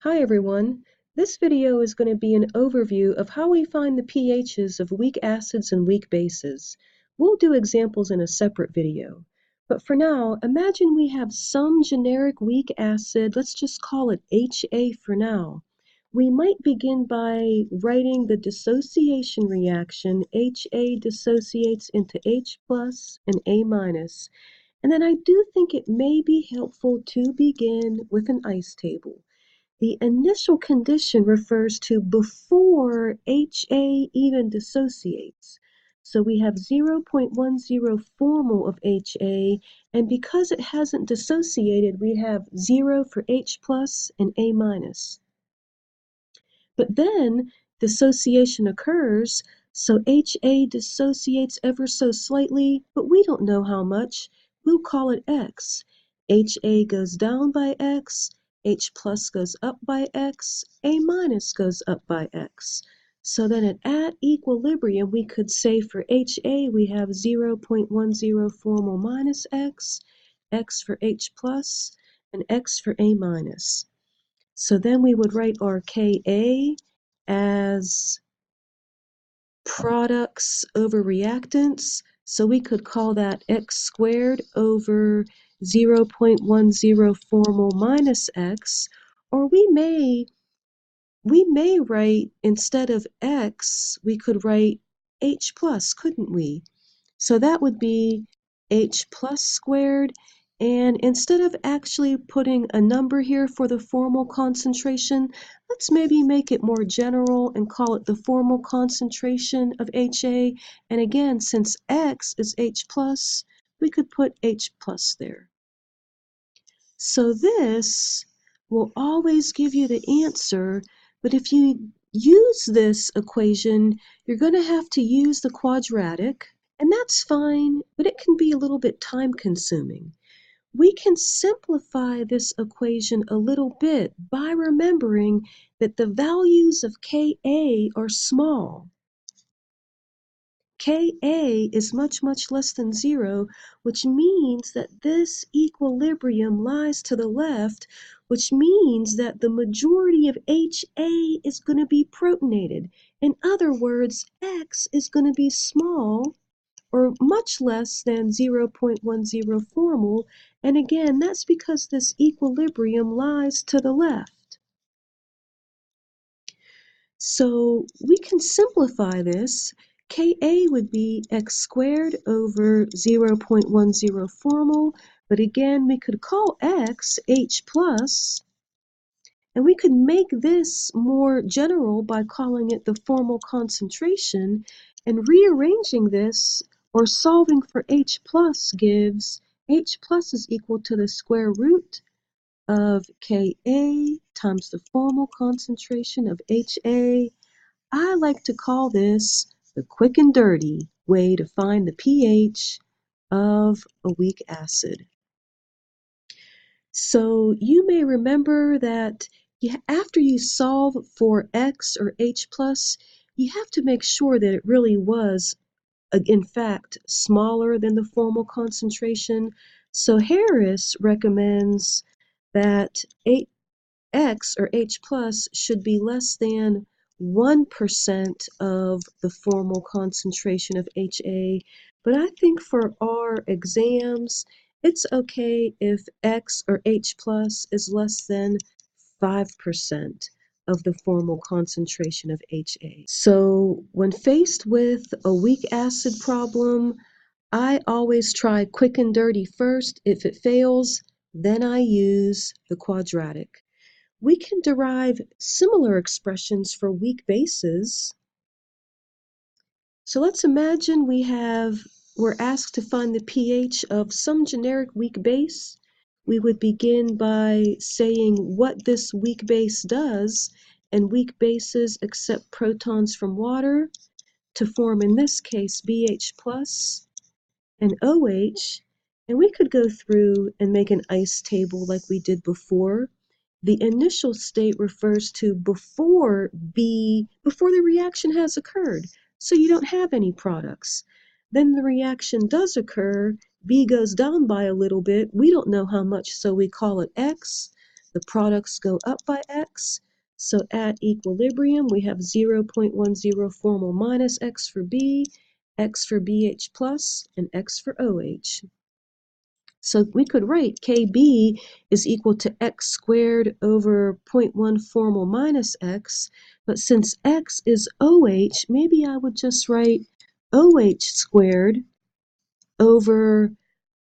Hi everyone. This video is going to be an overview of how we find the pHs of weak acids and weak bases. We'll do examples in a separate video. But for now, imagine we have some generic weak acid, let's just call it HA for now. We might begin by writing the dissociation reaction. HA dissociates into H plus and A minus. And then I do think it may be helpful to begin with an ice table. The initial condition refers to before HA even dissociates. So we have 0.10 formal of HA, and because it hasn't dissociated, we have 0 for H plus and A minus. But then dissociation occurs, so HA dissociates ever so slightly, but we don't know how much. We'll call it X. HA goes down by X, H plus goes up by X, A minus goes up by X. So then at equilibrium, we could say for HA we have 0.10 formal minus X, X for H plus, and X for A minus. So then we would write our Ka as products over reactants. So we could call that x squared over 0.10 formal minus x, or we may write, instead of x, we could write h plus, couldn't we? So that would be h plus squared, and instead of actually putting a number here for the formal concentration, let's maybe make it more general and call it the formal concentration of HA. And again, since X is H plus, we could put H plus there. So this will always give you the answer, but if you use this equation, you're going to have to use the quadratic. And that's fine, but it can be a little bit time consuming. We can simplify this equation a little bit by remembering that the values of Ka are small. Ka is much, much less than 0, which means that this equilibrium lies to the left, which means that the majority of HA is going to be protonated. In other words, X is going to be small, or much less than 0.10 formal, and again, that's because this equilibrium lies to the left. So we can simplify this. Ka would be x squared over 0.10 formal, but again, we could call x H plus, and we could make this more general by calling it the formal concentration, and rearranging this or solving for H plus gives H plus is equal to the square root of Ka times the formal concentration of HA. I like to call this the quick and dirty way to find the pH of a weak acid. So you may remember that after you solve for X or H plus, you have to make sure that it really was, in fact, smaller than the formal concentration. So Harris recommends that X or H plus should be less than 1% of the formal concentration of HA, but I think for our exams, it's okay if X or H plus is less than 5% of the formal concentration of HA. So when faced with a weak acid problem, I always try quick and dirty first. If it fails, then I use the quadratic. We can derive similar expressions for weak bases. So let's imagine we're asked to find the pH of some generic weak base. We would begin by saying what this weak base does, and weak bases accept protons from water to form, in this case, BH plus and OH, and we could go through and make an ice table like we did before. The initial state refers to before the reaction has occurred, so you don't have any products. Then the reaction does occur, B goes down by a little bit, we don't know how much, so we call it X. The products go up by x. So at equilibrium, we have 0.10 formal minus x for B, x for BH plus, and x for OH. So we could write KB is equal to x squared over 0.1 formal minus x, but since x is OH, maybe I would just write OH squared over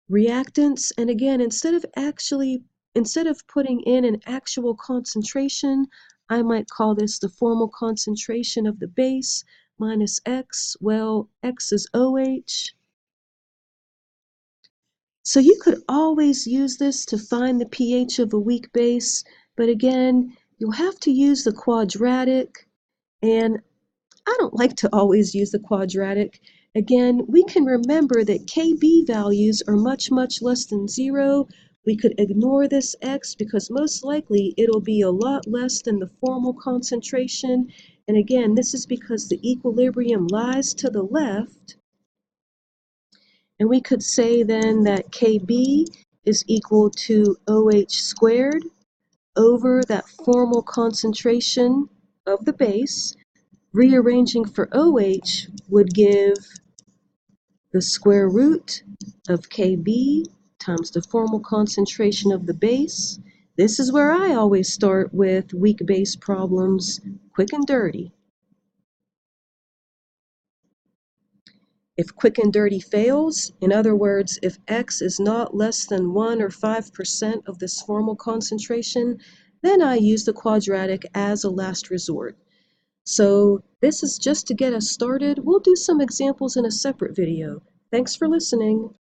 reactants. And again, instead of putting in an actual concentration, I might call this the formal concentration of the base minus x. Well, x is OH. So you could always use this to find the pH of a weak base, but again, you'll have to use the quadratic, and I don't like to always use the quadratic. Again, we can remember that Kb values are much, much less than 0. We could ignore this x because most likely it'll be a lot less than the formal concentration. And again, this is because the equilibrium lies to the left. And we could say then that Kb is equal to OH squared over that formal concentration of the base. Rearranging for OH would give the square root of Kb times the formal concentration of the base. This is where I always start with weak base problems, quick and dirty. If quick and dirty fails, in other words, if X is not less than 1 or 5% of this formal concentration, then I use the quadratic as a last resort. So this is just to get us started. We'll do some examples in a separate video. Thanks for listening.